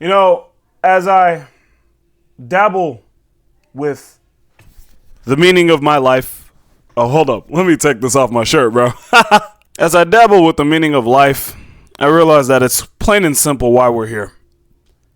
You know, as I dabble with the meaning of my life. Oh, hold up. Let me take this off my shirt, bro. As I dabble with the meaning of life, I realize that it's plain and simple why we're here.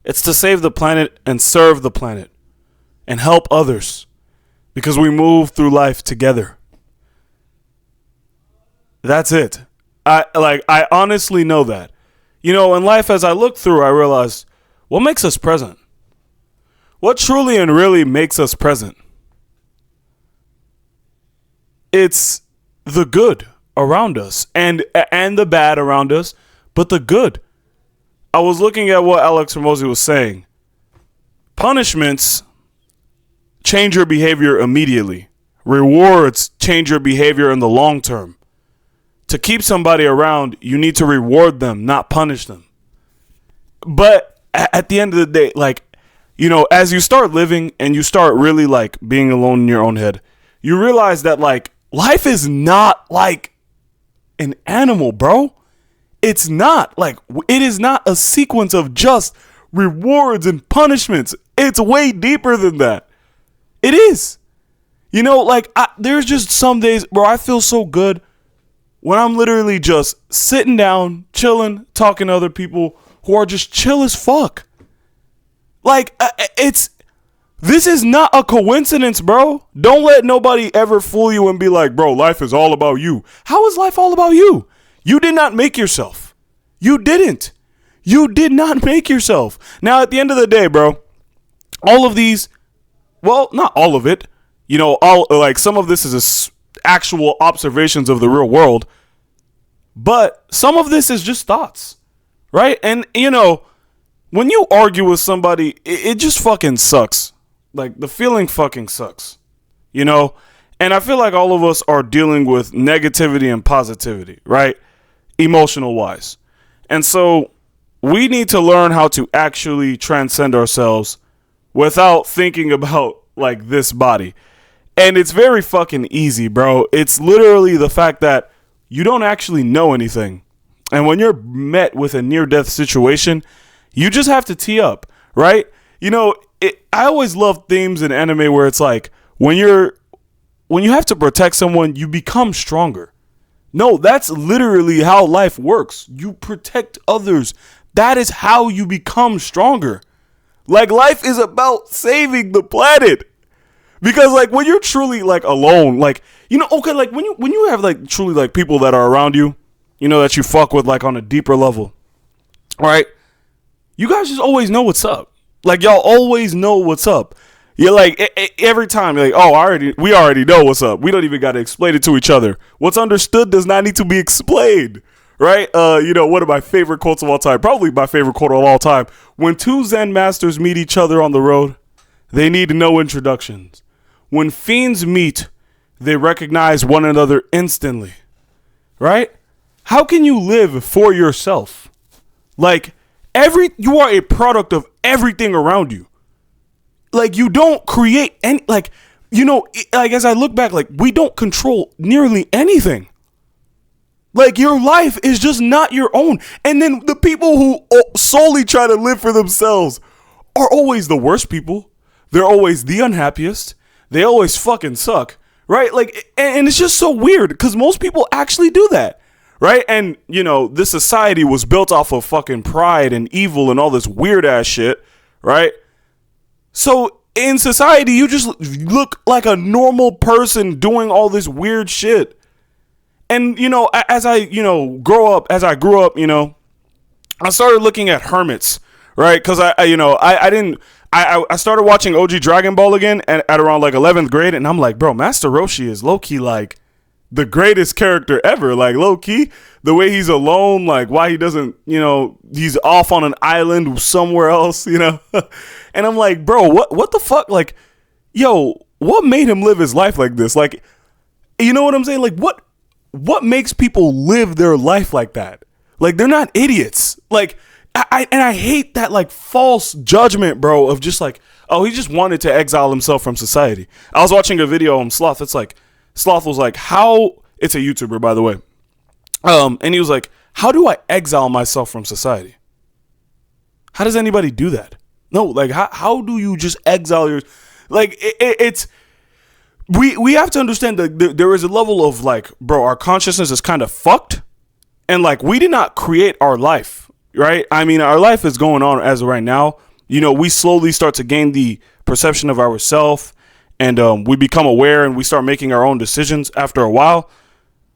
It's to save the planet and serve the planet and help others because we move through life together. That's it. I honestly know that. You know, in life, as I look through, I realize what makes us present? What truly and really makes us present? It's the good around us and the bad around us, but the good. I was looking at what Alex Hormozi was saying. Punishments change your behavior immediately. Rewards change your behavior in the long term. To keep somebody around, you need to reward them, not punish them. But at the end of the day, like, you know, as you start living and you start really like being alone in your own head, you realize that like life is not like an animal, bro. It's not like, it is not a sequence of just rewards and punishments. It's way deeper than that. It is. You know, like there's just some days, bro, I feel so good when I'm literally just sitting down, chilling, talking to other people who are just chill as fuck. Like, this is not a coincidence, bro. Don't let nobody ever fool you and be like, bro, life is all about you. How is life all about you? You did not make yourself. You didn't. You did not make yourself. Now, at the end of the day, bro, all of these, well, not all of it. You know, some of this is actual observations of the real world. But some of this is just thoughts, right? And, you know, when you argue with somebody, it just fucking sucks. Like, the feeling fucking sucks, you know? And I feel like all of us are dealing with negativity and positivity, right? Emotional wise. And so we need to learn how to actually transcend ourselves without thinking about like this body. And it's very fucking easy, bro. It's literally the fact that you don't actually know anything. And when you're met with a near-death situation, you just have to tee up, right? You know, I always love themes in anime where it's like, when you have to protect someone, you become stronger. No, that's literally how life works. You protect others. That is how you become stronger. Like, life is about saving the planet. Because, like, when you're truly, like, alone, like, you know, okay, like, when you have, like, truly, like, people that are around you, you know, that you fuck with, like, on a deeper level, right? You guys just always know what's up. Like, y'all always know what's up. You're like, every time, you're like, oh, we already know what's up. We don't even got to explain it to each other. What's understood does not need to be explained, right? You know, one of my favorite quotes of all time, probably my favorite quote of all time. When two Zen masters meet each other on the road, they need no introductions. When fiends meet, they recognize one another instantly, right? How can you live for yourself? Like, you are a product of everything around you. Like, you don't create any, like, you know, like, as I look back, like, we don't control nearly anything. Like, your life is just not your own. And then the people who solely try to live for themselves are always the worst people. They're always the unhappiest. They always fucking suck, right? Like, and it's just so weird because most people actually do that, right? And, you know, this society was built off of fucking pride and evil and all this weird ass shit, right? So in society, you just look like a normal person doing all this weird shit. And, you know, as I grew up, you know, I started looking at hermits, right? Because I started watching OG Dragon Ball again at around like 11th grade. And I'm like, bro, Master Roshi is low key like the greatest character ever. Like, low key, the way he's alone, like why he doesn't, you know, he's off on an island somewhere else, you know. And I'm like, bro, what the fuck? Like, yo, what made him live his life like this? Like, you know what I'm saying? Like, what makes people live their life like that? Like, they're not idiots. Like, I hate that, like, false judgment, bro, of just like, oh, he just wanted to exile himself from society. I was watching a video on Sloth. It's like, Sloth was like, it's a YouTuber, by the way. And he was like, how do I exile myself from society? How does anybody do that? No, like how do you just exile your, like it's we have to understand that there is a level of like, bro, our consciousness is kind of fucked, and like we did not create our life, right? I mean, our life is going on as of right now. You know, we slowly start to gain the perception of ourself, and we become aware, and we start making our own decisions after a while.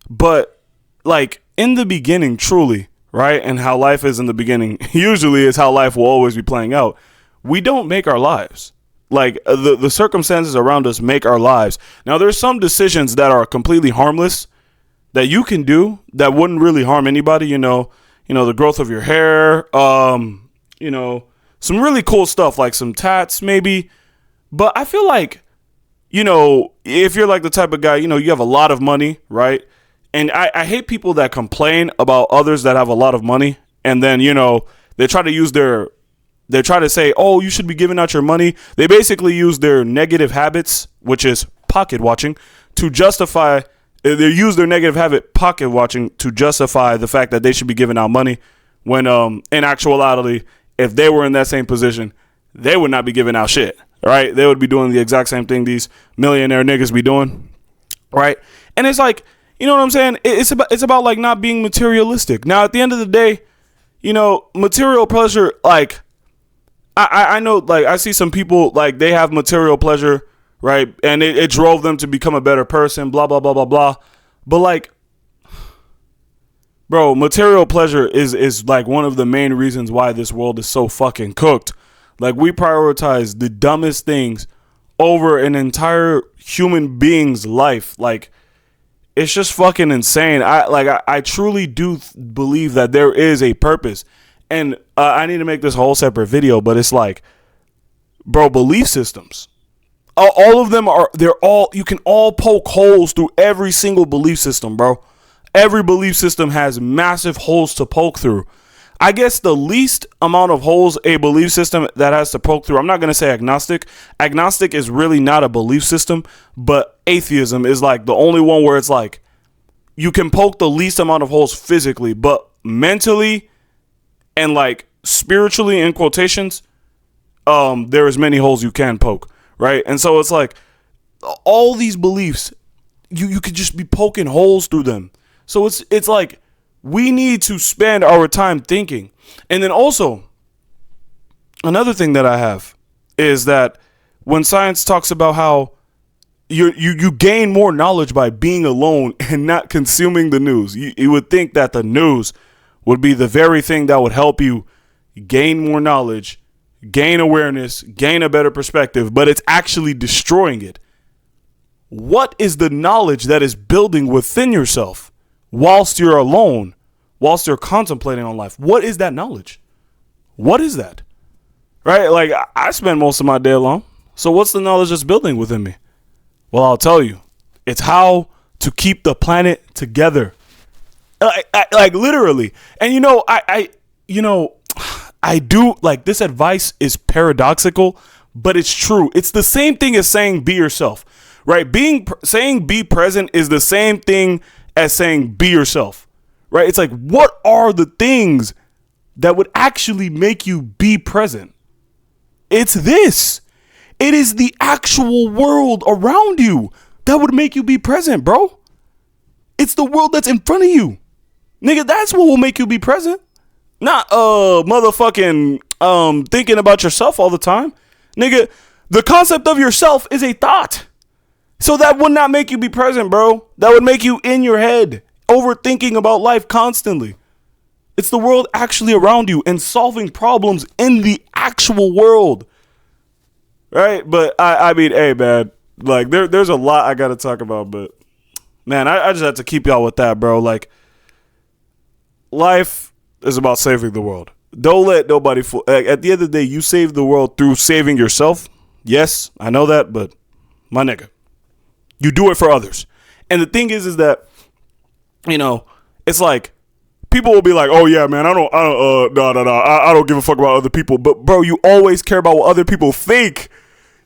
But like in the beginning, truly, right, and how life is in the beginning usually is how life will always be playing out. We don't make our lives. Like the circumstances around us make our lives. Now, there's some decisions that are completely harmless that you can do that wouldn't really harm anybody. You know, the growth of your hair, you know, some really cool stuff like some tats maybe. But I feel like, you know, if you're like the type of guy, you know, you have a lot of money, right? And I hate people that complain about others that have a lot of money, and then, you know, they try to say, oh, you should be giving out your money. They basically use their negative habits, which is pocket watching, to justify, they use their negative habit, pocket watching, to justify the fact that they should be giving out money when in actuality, if they were in that same position, they would not be giving out shit, right? They would be doing the exact same thing these millionaire niggas be doing, right? And it's like, you know what I'm saying? It's about like not being materialistic. Now, at the end of the day, you know, material pleasure, like, I know, like, I see some people, like, they have material pleasure, right? And it drove them to become a better person, blah, blah, blah, blah, blah. But, like, bro, material pleasure is like one of the main reasons why this world is so fucking cooked. Like, we prioritize the dumbest things over an entire human being's life. Like, it's just fucking insane. I truly do believe that there is a purpose. And I need to make this whole separate video, but it's like, bro, belief systems. All of them you can all poke holes through every single belief system, bro. Every belief system has massive holes to poke through. I guess the least amount of holes a belief system that has to poke through, I'm not going to say agnostic. Agnostic is really not a belief system, but atheism is like the only one where it's like, you can poke the least amount of holes physically, but mentally and like spiritually, in quotations, there is many holes you can poke, right? And so it's like all these beliefs, you could just be poking holes through them. So it's like we need to spend our time thinking. And then also another thing that I have is that when science talks about how you gain more knowledge by being alone and not consuming the news, you would think that the news would be the very thing that would help you gain more knowledge, gain awareness, gain a better perspective, but it's actually destroying it. What is the knowledge that is building within yourself whilst you're alone, whilst you're contemplating on life? What is that knowledge? What is that? Right? Like, I spend most of my day alone. So what's the knowledge that's building within me? Well, I'll tell you. It's how to keep the planet together. Like literally. And you know, I do like this advice is paradoxical, but it's true. It's the same thing as saying be yourself, right? Saying be present is the same thing as saying be yourself, right? It's like, what are the things that would actually make you be present? It's this. It is the actual world around you that would make you be present, bro. It's the world that's in front of you. Nigga, that's what will make you be present. Not motherfucking thinking about yourself all the time. Nigga, the concept of yourself is a thought. So that would not make you be present, bro. That would make you in your head, overthinking about life constantly. It's the world actually around you and solving problems in the actual world. Right? But I mean, hey, man, like there's a lot I got to talk about, but man, I just have to keep y'all with that, bro. Like, life is about saving the world. Don't let nobody fool. At the end of the day, you save the world through saving yourself. Yes, I know that, but my nigga, you do it for others. And the thing is that, you know, it's like people will be like, "Oh yeah, man, I don't give a fuck about other people." But bro, you always care about what other people think.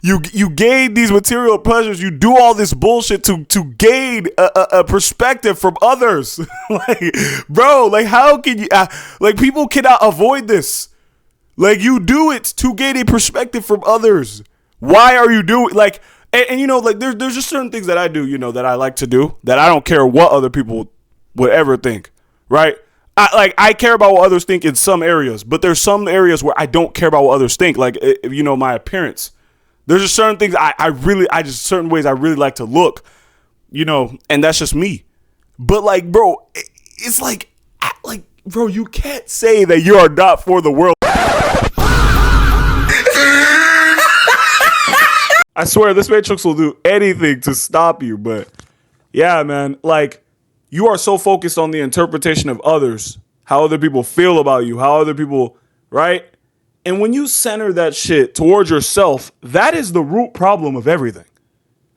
You gain these material pleasures. You do all this bullshit to gain a perspective from others. Like, bro, like how can you? Like, people cannot avoid this. Like, you do it to gain a perspective from others. Why are you doing, like, and you know, like, there's just certain things that I do, you know, that I like to do, that I don't care what other people would ever think, right? I care about what others think in some areas, but there's some areas where I don't care about what others think. Like, you know, my appearance. There's just certain things certain ways I really like to look, you know, and that's just me. But like, bro, it's like, bro, you can't say that you are not for the world. I swear this Matrix will do anything to stop you. But yeah, man, like, you are so focused on the interpretation of others, how other people feel about you, how other people, right? And when you center that shit towards yourself, that is the root problem of everything,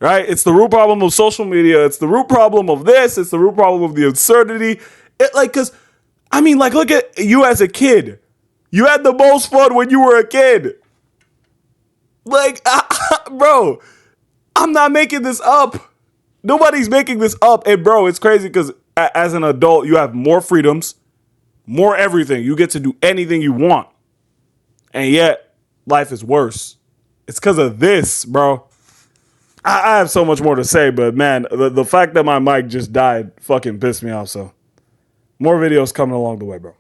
right? It's the root problem of social media. It's the root problem of this. It's the root problem of the absurdity. Because, I mean, like, look at you as a kid. You had the most fun when you were a kid. Like, bro, I'm not making this up. Nobody's making this up. And, bro, it's crazy because as an adult, you have more freedoms, more everything. You get to do anything you want. And yet, life is worse. It's because of this, bro. I have so much more to say, but, man, the fact that my mic just died fucking pissed me off. So, more videos coming along the way, bro.